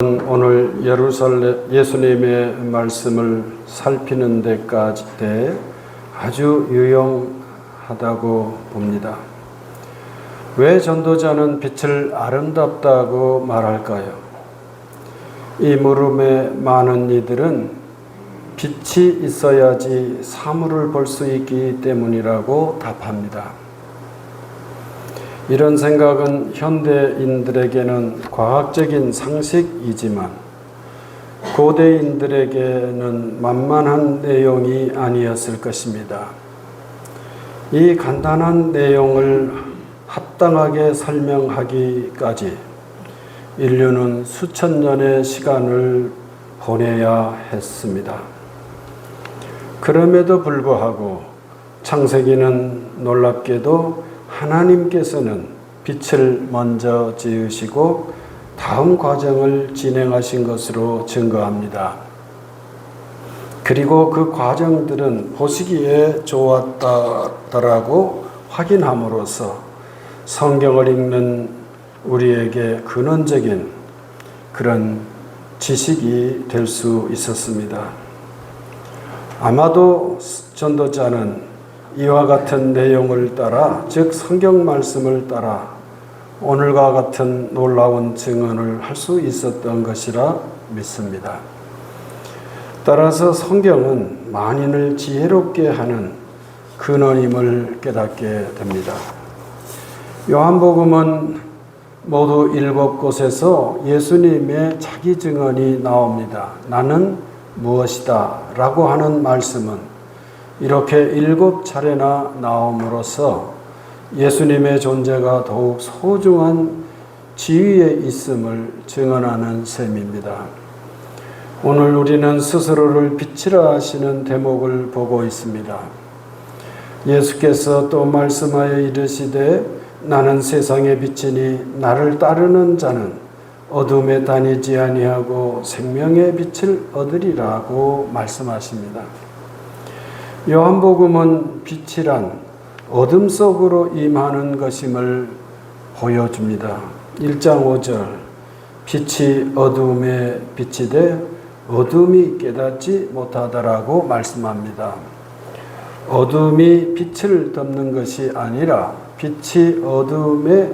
오늘 예수님의 말씀을 살피는 데까지 아주 유용하다고 봅니다. 왜 전도자는 빛을 아름답다고 말할까요? 이 물음에 많은 이들은 빛이 있어야지 사물을 볼 수 있기 때문이라고 답합니다. 이런 생각은 현대인들에게는 과학적인 상식이지만 고대인들에게는 만만한 내용이 아니었을 것입니다. 이 간단한 내용을 합당하게 설명하기까지 인류는 수천 년의 시간을 보내야 했습니다. 그럼에도 불구하고 창세기는 놀랍게도 하나님께서는 빛을 먼저 지으시고 다음 과정을 진행하신 것으로 증거합니다. 그리고 그 과정들은 보시기에 좋았다라고 확인함으로써 성경을 읽는 우리에게 근원적인 그런 지식이 될 수 있었습니다. 아마도 전도자는 이와 같은 내용을 따라, 즉 성경 말씀을 따라 오늘과 같은 놀라운 증언을 할 수 있었던 것이라 믿습니다. 따라서 성경은 만인을 지혜롭게 하는 근원임을 깨닫게 됩니다. 요한복음은 모두 7곳에서 예수님의 자기 증언이 나옵니다. 나는 무엇이다 라고 하는 말씀은 이렇게 7차례나 나옴으로써 예수님의 존재가 더욱 소중한 지위에 있음을 증언하는 셈입니다. 오늘 우리는 스스로를 빛이라 하시는 대목을 보고 있습니다. 예수께서 또 말씀하여 이르시되 나는 세상의 빛이니 나를 따르는 자는 어둠에 다니지 아니하고 생명의 빛을 얻으리라고 말씀하십니다. 요한복음은 빛이란 어둠 속으로 임하는 것임을 보여줍니다. 1장 5절 빛이 어둠에 비치되 어둠이 깨닫지 못하더라고 말씀합니다. 어둠이 빛을 덮는 것이 아니라 빛이 어둠에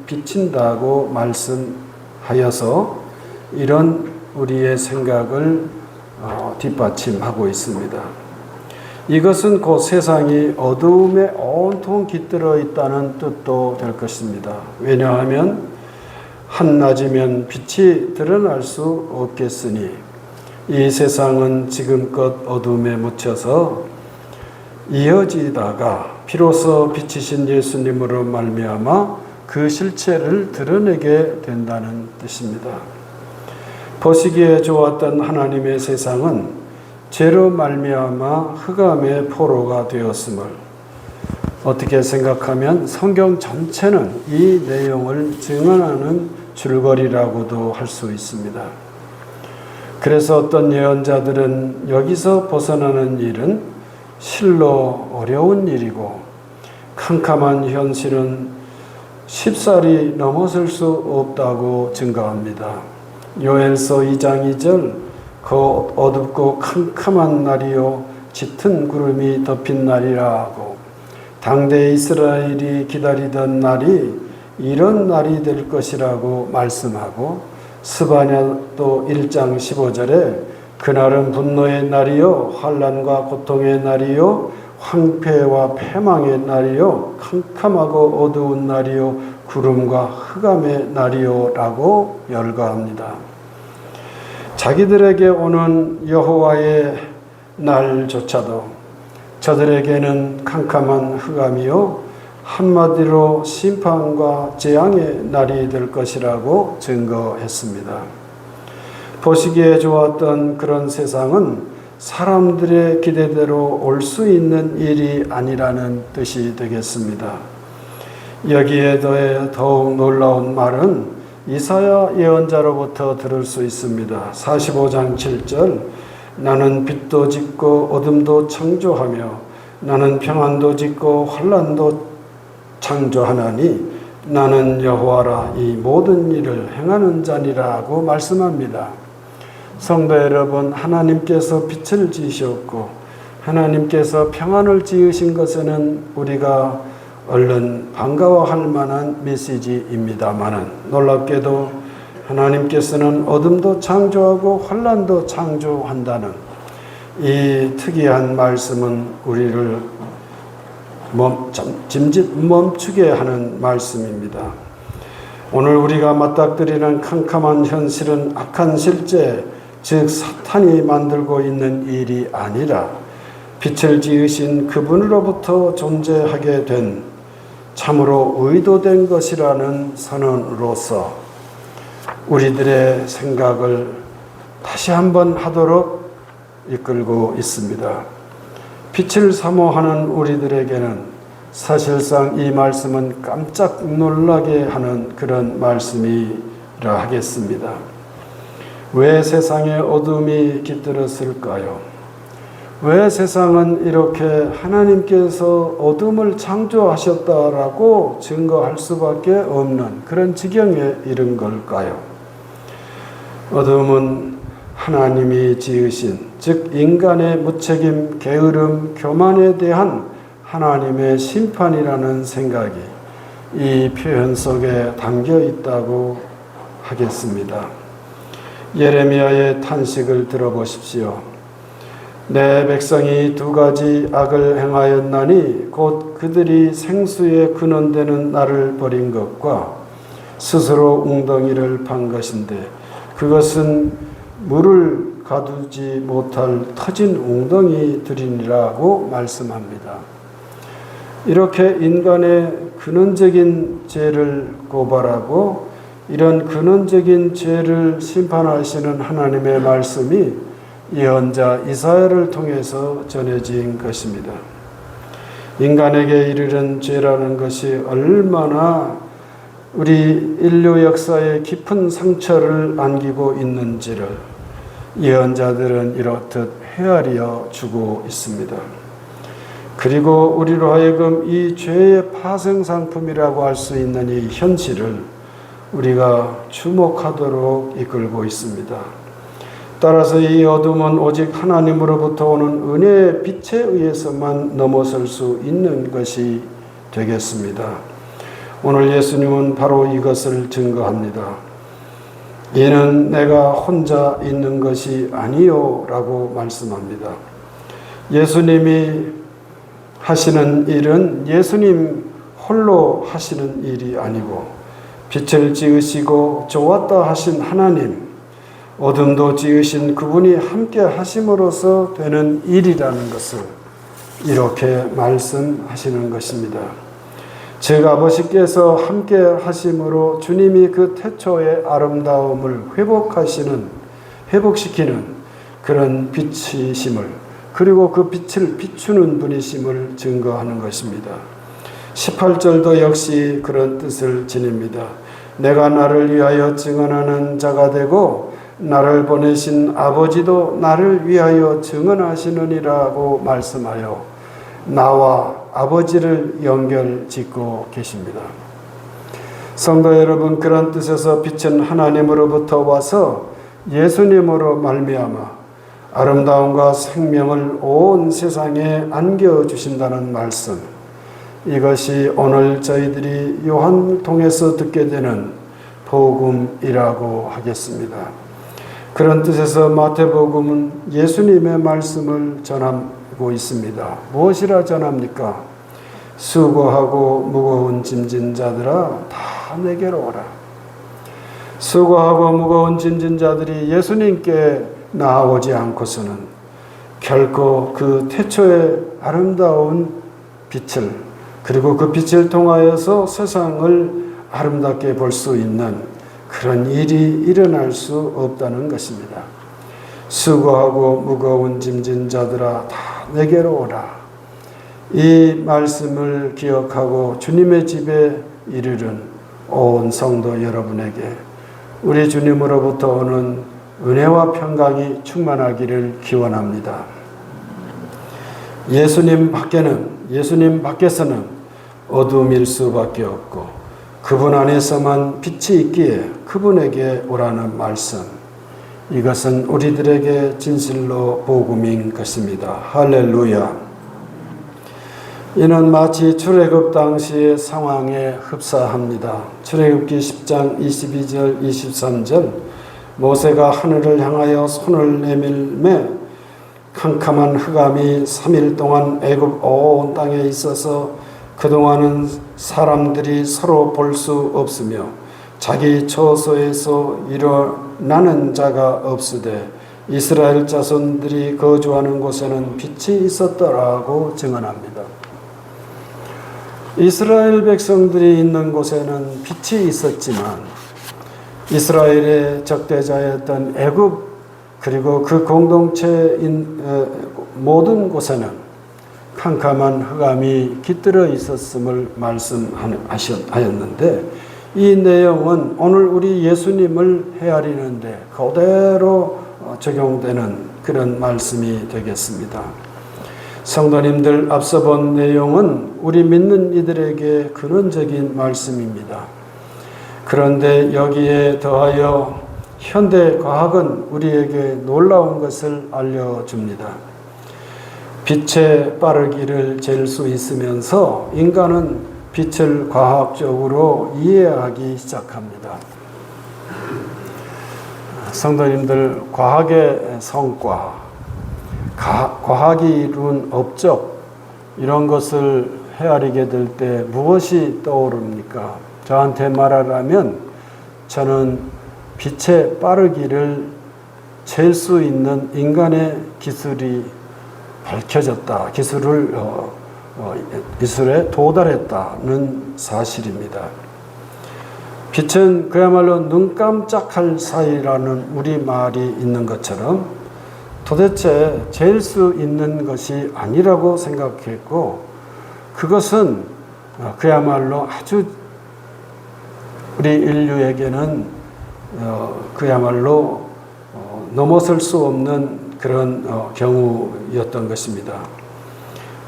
비친다고 말씀하여서 이런 우리의 생각을 뒷받침하고 있습니다. 이것은 곧 세상이 어두움에 온통 깃들어 있다는 뜻도 될 것입니다. 왜냐하면 한낮이면 빛이 드러날 수 없겠으니 이 세상은 지금껏 어둠에 묻혀서 이어지다가 비로소 빛이신 예수님으로 말미암아 그 실체를 드러내게 된다는 뜻입니다. 보시기에 좋았던 하나님의 세상은 죄로 말미암아 흑암의 포로가 되었음을 어떻게 생각하면 성경 전체는 이 내용을 증언하는 줄거리라고도 할 수 있습니다. 그래서 어떤 예언자들은 여기서 벗어나는 일은 실로 어려운 일이고 캄캄한 현실은 쉽사리 넘어설 수 없다고 증거합니다. 요엘서 2장 2절 그 어둡고 캄캄한 날이요 짙은 구름이 덮인 날이라 하고 당대 이스라엘이 기다리던 날이 이런 날이 될 것이라고 말씀하고 스바냐도 1장 15절에 그날은 분노의 날이요 환난과 고통의 날이요 황폐와 패망의 날이요 캄캄하고 어두운 날이요 구름과 흑암의 날이요 라고 열거합니다. 자기들에게 오는 여호와의 날조차도 저들에게는 캄캄한 흑암이요 한마디로 심판과 재앙의 날이 될 것이라고 증거했습니다. 보시기에 좋았던 그런 세상은 사람들의 기대대로 올 수 있는 일이 아니라는 뜻이 되겠습니다. 여기에 더해 더욱 놀라운 말은 이사야 예언자로부터 들을 수 있습니다. 45장 7절 나는 빛도 짓고 어둠도 창조하며 나는 평안도 짓고 환난도 창조하나니 나는 여호와라 이 모든 일을 행하는 자니라고 말씀합니다. 성도 여러분, 하나님께서 빛을 지으셨고 하나님께서 평안을 지으신 것에는 우리가 얼른 반가워할 만한 메시지입니다마는 놀랍게도 하나님께서는 어둠도 창조하고 환난도 창조한다는 이 특이한 말씀은 우리를 짐짓 멈추게 하는 말씀입니다. 오늘 우리가 맞닥뜨리는 캄캄한 현실은 악한 실제, 즉 사탄이 만들고 있는 일이 아니라 빛을 지으신 그분으로부터 존재하게 된 참으로 의도된 것이라는 선언으로서 우리들의 생각을 다시 한번 하도록 이끌고 있습니다. 빛을 사모하는 우리들에게는 사실상 이 말씀은 깜짝 놀라게 하는 그런 말씀이라 하겠습니다. 왜 세상에 어둠이 깃들었을까요? 왜 세상은 이렇게 하나님께서 어둠을 창조하셨다라고 증거할 수밖에 없는 그런 지경에 이른 걸까요? 어둠은 하나님이 지으신, 즉 인간의 무책임, 게으름, 교만에 대한 하나님의 심판이라는 생각이 이 표현 속에 담겨 있다고 하겠습니다. 예레미야의 탄식을 들어보십시오. 내 백성이 두 가지 악을 행하였나니 곧 그들이 생수에 근원되는 나를 버린 것과 스스로 웅덩이를 판 것인데 그것은 물을 가두지 못할 터진 웅덩이들이라고 말씀합니다. 이렇게 인간의 근원적인 죄를 고발하고 이런 근원적인 죄를 심판하시는 하나님의 말씀이 예언자 이사야를 통해서 전해진 것입니다. 인간에게 이르는 죄라는 것이 얼마나 우리 인류 역사에 깊은 상처를 안기고 있는지를 예언자들은 이렇듯 헤아려 주고 있습니다. 그리고 우리로 하여금 이 죄의 파생상품이라고 할 수 있는 이 현실을 우리가 주목하도록 이끌고 있습니다. 따라서 이 어둠은 오직 하나님으로부터 오는 은혜의 빛에 의해서만 넘어설 수 있는 것이 되겠습니다. 오늘 예수님은 바로 이것을 증거합니다. 이는 내가 혼자 있는 것이 아니요 라고 말씀합니다. 예수님이 하시는 일은 예수님 홀로 하시는 일이 아니고 빛을 지으시고 좋았다 하신 하나님, 어둠도 지으신 그분이 함께 하심으로써 되는 일이라는 것을 이렇게 말씀하시는 것입니다. 즉 아버지께서 함께 하심으로 주님이 그 태초의 아름다움을 회복시키는 그런 빛이심을, 그리고 그 빛을 비추는 분이심을 증거하는 것입니다. 18절도 역시 그런 뜻을 지닙니다. 내가 나를 위하여 증언하는 자가 되고 나를 보내신 아버지도 나를 위하여 증언하시느니라고 말씀하여 나와 아버지를 연결짓고 계십니다. 성도 여러분, 그런 뜻에서 빛은 하나님으로부터 와서 예수님으로 말미암아 아름다움과 생명을 온 세상에 안겨주신다는 말씀, 이것이 오늘 저희들이 요한을 통해서 듣게 되는 복음이라고 하겠습니다. 그런 뜻에서 마태복음은 예수님의 말씀을 전하고 있습니다. 무엇이라 전합니까? 수고하고 무거운 짐진 자들아 다 내게로 오라. 수고하고 무거운 짐진 자들이 예수님께 나아오지 않고서는 결코 그 태초의 아름다운 빛을, 그리고 그 빛을 통하여서 세상을 아름답게 볼 수 있는 그런 일이 일어날 수 없다는 것입니다. 수고하고 무거운 짐진 자들아 다 내게로 오라. 이 말씀을 기억하고 주님의 집에 이르는 온 성도 여러분에게 우리 주님으로부터 오는 은혜와 평강이 충만하기를 기원합니다. 예수님 밖에서는 어둠일 수밖에 없고 그분 안에서만 빛이 있기에 그분에게 오라는 말씀. 이것은 우리들에게 진실로 복음인 것입니다. 할렐루야. 이는 마치 출애굽 당시의 상황에 흡사합니다. 출애굽기 10장 22절 23절 모세가 하늘을 향하여 손을 내밀매 캄캄한 흑암이 3일 동안 애굽 온 땅에 있어서 그동안은 사람들이 서로 볼 수 없으며 자기 처소에서 일어나는 자가 없으되 이스라엘 자손들이 거주하는 곳에는 빛이 있었더라고 증언합니다. 이스라엘 백성들이 있는 곳에는 빛이 있었지만 이스라엘의 적대자였던 애굽 그리고 그 공동체인 모든 곳에는 캄캄한 흑암이 깃들어 있었음을 말씀하였는데 이 내용은 오늘 우리 예수님을 헤아리는데 그대로 적용되는 그런 말씀이 되겠습니다. 성도님들, 앞서 본 내용은 우리 믿는 이들에게 근원적인 말씀입니다. 그런데 여기에 더하여 현대 과학은 우리에게 놀라운 것을 알려줍니다. 빛의 빠르기를 잴 수 있으면서 인간은 빛을 과학적으로 이해하기 시작합니다. 성도님들, 과학의 성과, 과학이 이룬 업적 이런 것을 헤아리게 될 때 무엇이 떠오릅니까? 저한테 말하라면 저는 빛의 빠르기를 잴 수 있는 인간의 기술이 밝혀졌다. 기술에 도달했다는 사실입니다. 빛은 그야말로 눈 깜짝할 사이라는 우리말이 있는 것처럼 도대체 잴 수 있는 것이 아니라고 생각했고 그것은 그야말로 아주 우리 인류에게는 그야말로 넘어설 수 없는 그런 경우였던 것입니다.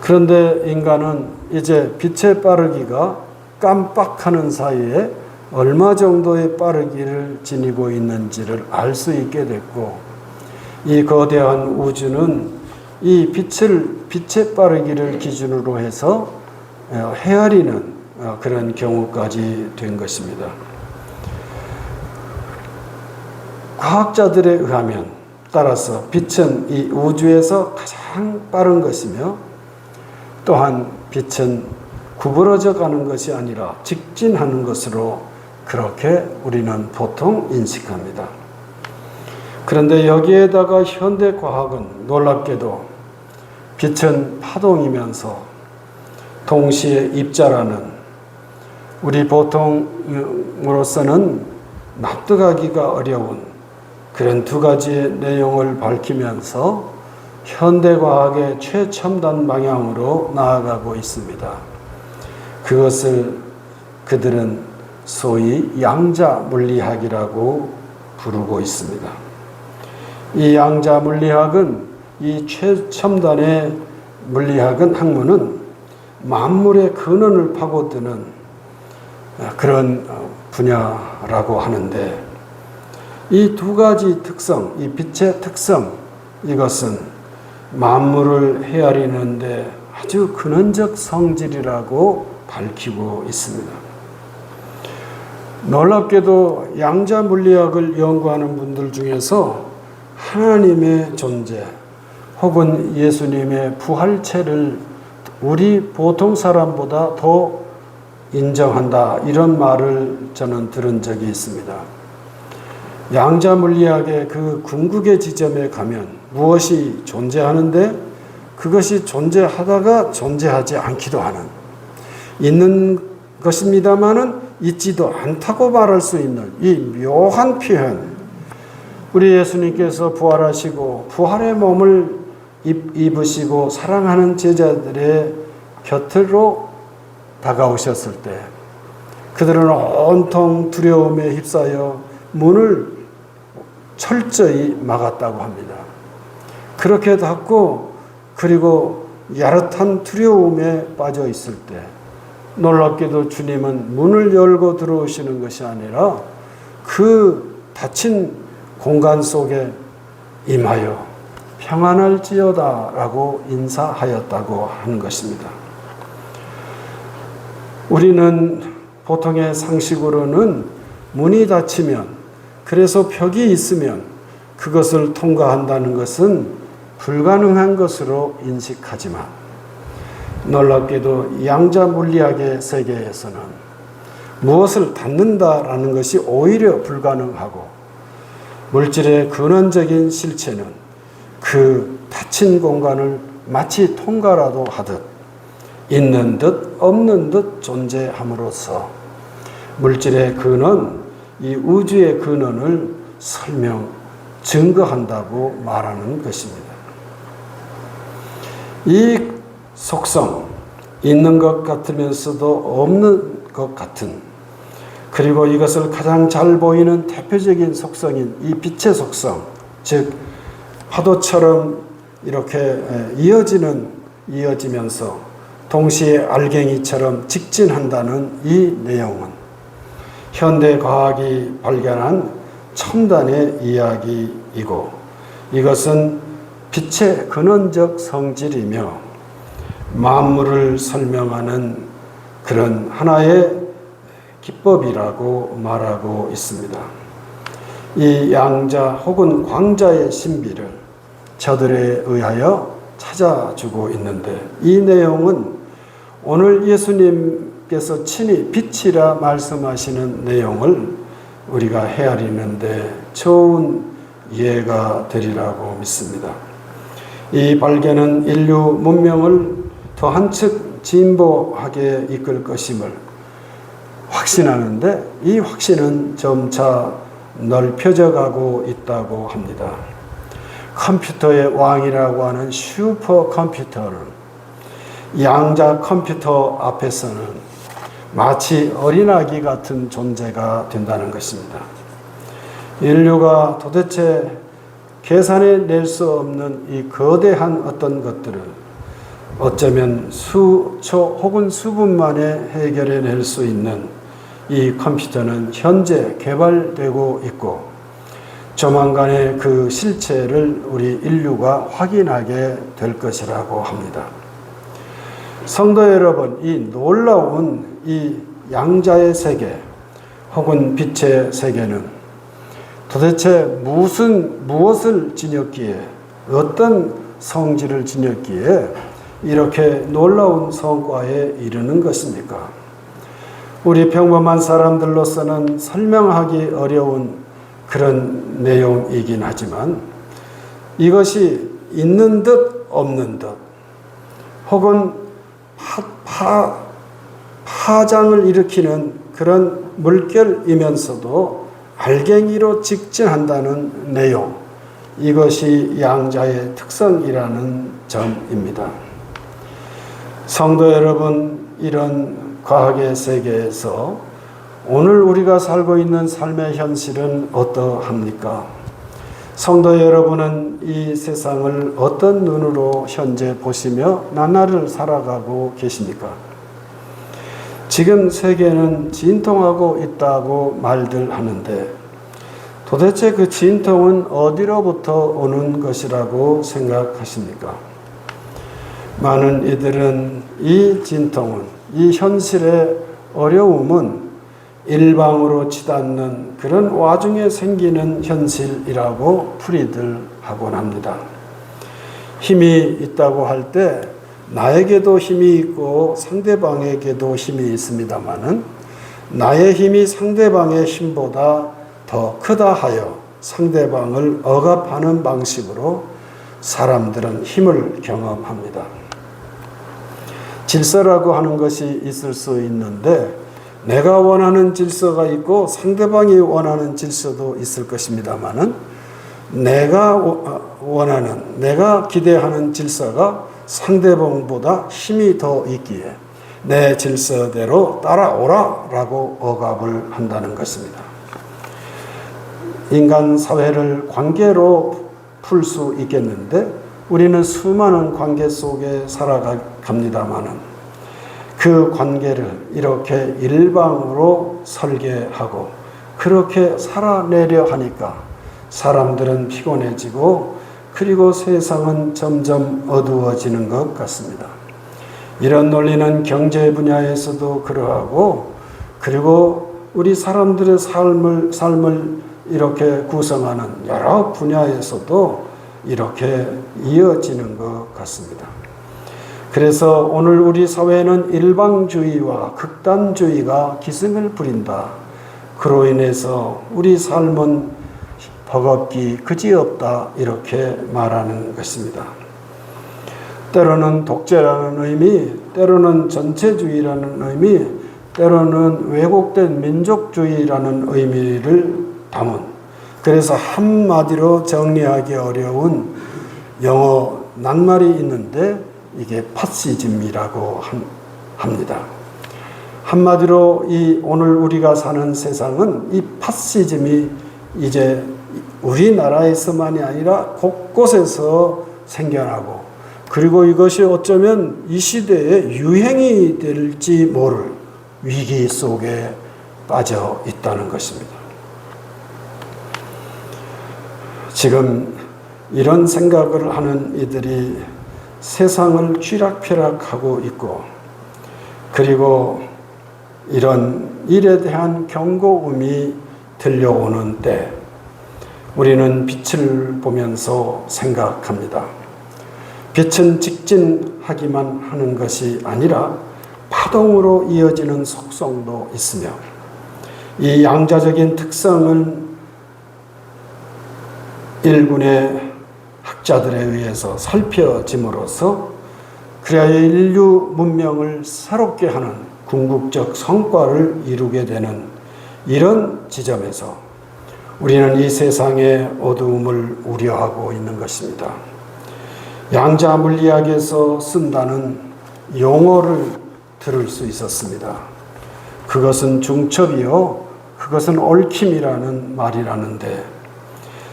그런데 인간은 이제 빛의 빠르기가 깜빡하는 사이에 얼마 정도의 빠르기를 지니고 있는지를 알 수 있게 됐고 이 거대한 우주는 이 빛의 빠르기를 기준으로 해서 헤아리는 그런 경우까지 된 것입니다. 과학자들에 의하면 따라서 빛은 이 우주에서 가장 빠른 것이며 또한 빛은 구부러져 가는 것이 아니라 직진하는 것으로 그렇게 우리는 보통 인식합니다. 그런데 여기에다가 현대 과학은 놀랍게도 빛은 파동이면서 동시에 입자라는 우리 보통으로서는 납득하기가 어려운 그런 두 가지의 내용을 밝히면서 현대과학의 최첨단 방향으로 나아가고 있습니다. 그것을 그들은 소위 양자물리학이라고 부르고 있습니다. 이 양자물리학은 이 최첨단의 학문은 만물의 근원을 파고드는 그런 분야라고 하는데 이 두 가지 특성, 이 빛의 특성, 이것은 만물을 헤아리는데 아주 근원적 성질이라고 밝히고 있습니다. 놀랍게도 양자물리학을 연구하는 분들 중에서 하나님의 존재 혹은 예수님의 부활체를 우리 보통 사람보다 더 인정한다, 이런 말을 저는 들은 적이 있습니다. 양자물리학의 그 궁극의 지점에 가면 무엇이 존재하는데 그것이 존재하다가 존재하지 않기도 하는, 있는 것입니다마는 있지도 않다고 말할 수 있는 이 묘한 표현, 우리 예수님께서 부활하시고 부활의 몸을 입으시고 사랑하는 제자들의 곁으로 다가오셨을 때 그들은 온통 두려움에 휩싸여 문을 철저히 막았다고 합니다. 그렇게 닫고 그리고 야릇한 두려움에 빠져 있을 때 놀랍게도 주님은 문을 열고 들어오시는 것이 아니라 그 닫힌 공간 속에 임하여 평안할지어다 라고 인사하였다고 하는 것입니다. 우리는 보통의 상식으로는 문이 닫히면, 그래서 벽이 있으면 그것을 통과한다는 것은 불가능한 것으로 인식하지만, 놀랍게도 양자 물리학의 세계에서는 무엇을 닫는다라는 것이 오히려 불가능하고, 물질의 근원적인 실체는 그 닫힌 공간을 마치 통과라도 하듯 있는 듯 없는 듯 존재함으로써 물질의 근원, 이 우주의 근원을 증거한다고 말하는 것입니다. 이 속성, 있는 것 같으면서도 없는 것 같은, 그리고 이것을 가장 잘 보이는 대표적인 속성인 이 빛의 속성, 즉 파도처럼 이렇게 이어지면서 동시에 알갱이처럼 직진한다는 이 내용은 현대 과학이 발견한 첨단의 이야기이고, 이것은 빛의 근원적 성질이며 만물을 설명하는 그런 하나의 기법이라고 말하고 있습니다. 이 양자 혹은 광자의 신비를 저들에 의하여 찾아주고 있는데, 이 내용은 오늘 예수님께서 친히 빛이라 말씀하시는 내용을 우리가 헤아리는데 좋은 이해가 되리라고 믿습니다. 이 발견은 인류 문명을 더 한층 진보하게 이끌 것임을 확신하는데, 이 확신은 점차 넓혀져 가고 있다고 합니다. 컴퓨터의 왕이라고 하는 슈퍼컴퓨터는 양자 컴퓨터 앞에서는 마치 어린아기 같은 존재가 된다는 것입니다. 인류가 도대체 계산해낼 수 없는 이 거대한 어떤 것들을 어쩌면 수초 혹은 수분 만에 해결해낼 수 있는 이 컴퓨터는 현재 개발되고 있고, 조만간에 그 실체를 우리 인류가 확인하게 될 것이라고 합니다. 성도 여러분, 이 놀라운 이 양자의 세계 혹은 빛의 세계는 도대체 무엇을 지녔기에, 어떤 성질을 지녔기에 이렇게 놀라운 성과에 이르는 것입니까? 우리 평범한 사람들로서는 설명하기 어려운 그런 내용이긴 하지만, 이것이 있는 듯 없는 듯 혹은 파장을 일으키는 그런 물결이면서도 알갱이로 직진한다는 내용, 이것이 양자의 특성이라는 점입니다. 성도 여러분, 이런 과학의 세계에서 오늘 우리가 살고 있는 삶의 현실은 어떠합니까? 성도 여러분은 이 세상을 어떤 눈으로 현재 보시며 나날을 살아가고 계십니까? 지금 세계는 진통하고 있다고 말들 하는데, 도대체 그 진통은 어디로부터 오는 것이라고 생각하십니까? 많은 이들은 이 진통은, 이 현실의 어려움은 일방으로 치닫는 그런 와중에 생기는 현실이라고 풀이들 하곤 합니다. 힘이 있다고 할 때 나에게도 힘이 있고 상대방에게도 힘이 있습니다마는, 나의 힘이 상대방의 힘보다 더 크다 하여 상대방을 억압하는 방식으로 사람들은 힘을 경험합니다. 질서라고 하는 것이 있을 수 있는데, 내가 원하는 질서가 있고 상대방이 원하는 질서도 있을 것입니다마는, 내가 원하는, 내가 기대하는 질서가 상대방보다 힘이 더 있기에 내 질서대로 따라오라 라고 억압을 한다는 것입니다. 인간 사회를 관계로 풀 수 있겠는데, 우리는 수많은 관계 속에 살아갑니다마는, 그 관계를 이렇게 일방으로 설계하고 그렇게 살아내려 하니까 사람들은 피곤해지고 그리고 세상은 점점 어두워지는 것 같습니다. 이런 논리는 경제 분야에서도 그러하고 그리고 우리 사람들의 삶을 이렇게 구성하는 여러 분야에서도 이렇게 이어지는 것 같습니다. 그래서 오늘 우리 사회는 일방주의와 극단주의가 기승을 부린다. 그로 인해서 우리 삶은 버겁기 그지없다 이렇게 말하는 것입니다. 때로는 독재라는 의미, 때로는 전체주의라는 의미, 때로는 왜곡된 민족주의라는 의미를 담은, 그래서 한마디로 정리하기 어려운 영어 낱말이 있는데 이게 파시즘이라고 합니다. 한마디로 이 오늘 우리가 사는 세상은 이 파시즘이 이제 우리나라에서만이 아니라 곳곳에서 생겨나고 그리고 이것이 어쩌면 이 시대에 유행이 될지 모를 위기 속에 빠져 있다는 것입니다. 지금 이런 생각을 하는 이들이 세상을 쥐락펴락하고 있고 그리고 이런 일에 대한 경고음이 들려오는 때 우리는 빛을 보면서 생각합니다. 빛은 직진하기만 하는 것이 아니라 파동으로 이어지는 속성도 있으며 이 양자적인 특성은 일군의 학자들에 의해서 살펴짐으로써 그래야 인류 문명을 새롭게 하는 궁극적 성과를 이루게 되는 이런 지점에서 우리는 이 세상의 어두움을 우려하고 있는 것입니다. 양자 물리학에서 쓴다는 용어를 들을 수 있었습니다. 그것은 중첩이요, 그것은 얽힘이라는 말이라는데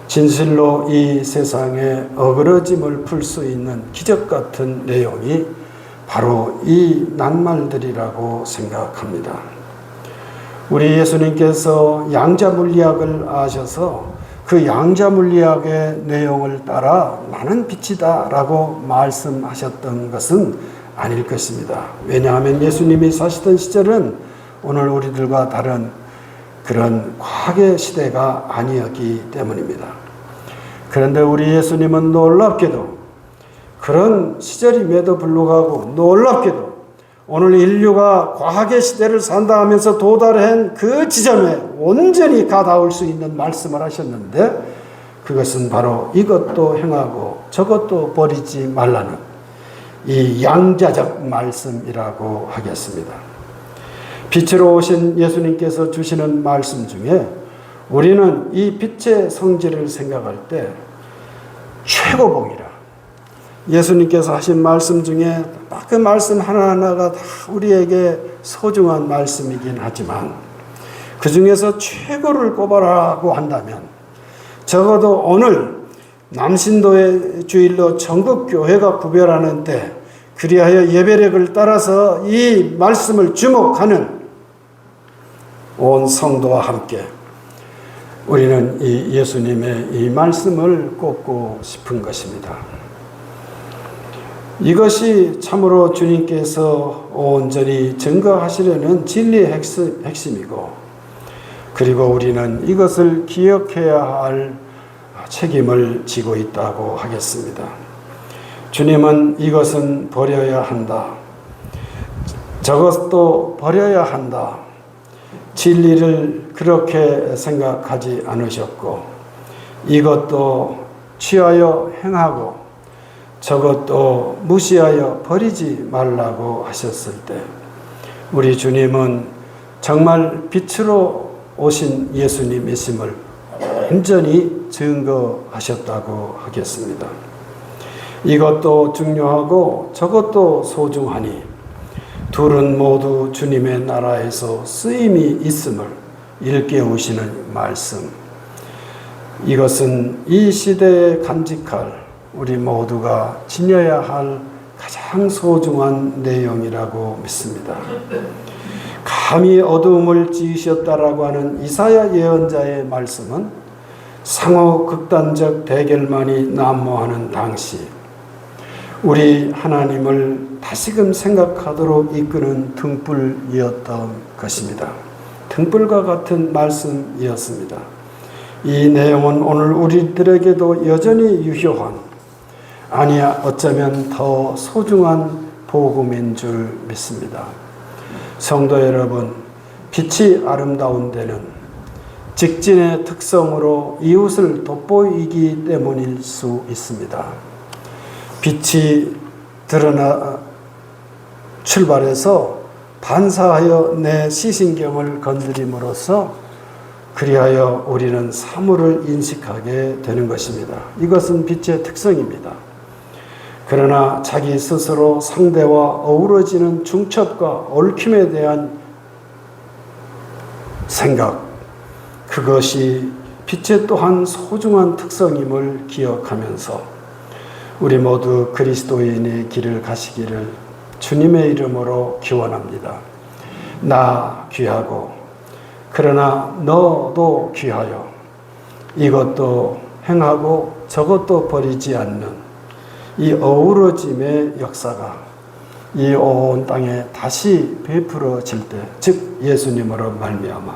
진실로 이 세상의 어그러짐을 풀 수 있는 기적 같은 내용이 바로 이 낱말들이라고 생각합니다. 우리 예수님께서 양자 물리학을 아셔서 그 양자 물리학의 내용을 따라 나는 빛이다 라고 말씀하셨던 것은 아닐 것입니다. 왜냐하면 예수님이 사시던 시절은 오늘 우리들과 다른 그런 과학의 시대가 아니었기 때문입니다. 그런데 우리 예수님은 놀랍게도 그런 시절임에도 불구하고 놀랍게도 오늘 인류가 과학의 시대를 산다 하면서 도달한 그 지점에 온전히 가닿을 수 있는 말씀을 하셨는데 그것은 바로 이것도 행하고 저것도 버리지 말라는 이 양자적 말씀이라고 하겠습니다. 빛으로 오신 예수님께서 주시는 말씀 중에 우리는 이 빛의 성질을 생각할 때 최고봉이라 예수님께서 하신 말씀 중에 그 말씀 하나하나가 다 우리에게 소중한 말씀이긴 하지만 그 중에서 최고를 꼽아라고 한다면 적어도 오늘 남신도의 주일로 전국 교회가 구별하는 때 그리하여 예배력을 따라서 이 말씀을 주목하는 온 성도와 함께 우리는 이 예수님의 이 말씀을 꼽고 싶은 것입니다. 이것이 참으로 주님께서 온전히 증거하시려는 진리의 핵심이고 그리고 우리는 이것을 기억해야 할 책임을 지고 있다고 하겠습니다. 주님은 이것은 버려야 한다. 저것도 버려야 한다. 진리를 그렇게 생각하지 않으셨고 이것도 취하여 행하고 저것도 무시하여 버리지 말라고 하셨을 때 우리 주님은 정말 빛으로 오신 예수님이심을 온전히 증거하셨다고 하겠습니다. 이것도 중요하고 저것도 소중하니 둘은 모두 주님의 나라에서 쓰임이 있음을 일깨우시는 말씀. 이것은 이 시대에 간직할 우리 모두가 지녀야 할 가장 소중한 내용이라고 믿습니다. 감히 어두움을 지으셨다라고 하는 이사야 예언자의 말씀은 상호 극단적 대결만이 난무하는 당시 우리 하나님을 다시금 생각하도록 이끄는 등불이었던 것입니다. 등불과 같은 말씀이었습니다. 이 내용은 오늘 우리들에게도 여전히 유효한, 아니야 어쩌면 더 소중한 복음인 줄 믿습니다. 성도 여러분, 빛이 아름다운 데는 직진의 특성으로 이웃을 돋보이기 때문일 수 있습니다. 빛이 드러나 출발해서 반사하여 내 시신경을 건드림으로써 그리하여 우리는 사물을 인식하게 되는 것입니다. 이것은 빛의 특성입니다. 그러나 자기 스스로 상대와 어우러지는 중첩과 얽힘에 대한 생각, 그것이 빛의 또한 소중한 특성임을 기억하면서 우리 모두 그리스도인의 길을 가시기를 주님의 이름으로 기원합니다. 나 귀하고 그러나 너도 귀하여 이것도 행하고 저것도 버리지 않는 이 어우러짐의 역사가 이 온 땅에 다시 베풀어질 때, 즉 예수님으로 말미암아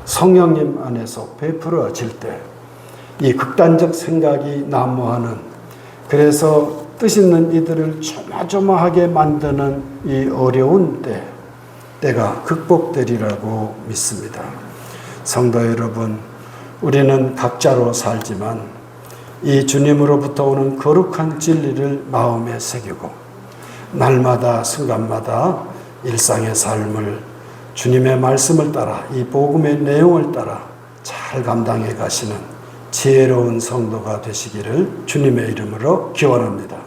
성령님 안에서 베풀어질 때 이 극단적 생각이 난무하는, 그래서 뜻 있는 이들을 조마조마하게 만드는 이 어려운 때가 극복되리라고 믿습니다. 성도 여러분, 우리는 각자로 살지만 이 주님으로부터 오는 거룩한 진리를 마음에 새기고 날마다 순간마다 일상의 삶을 주님의 말씀을 따라, 이 복음의 내용을 따라 잘 감당해 가시는 지혜로운 성도가 되시기를 주님의 이름으로 기원합니다.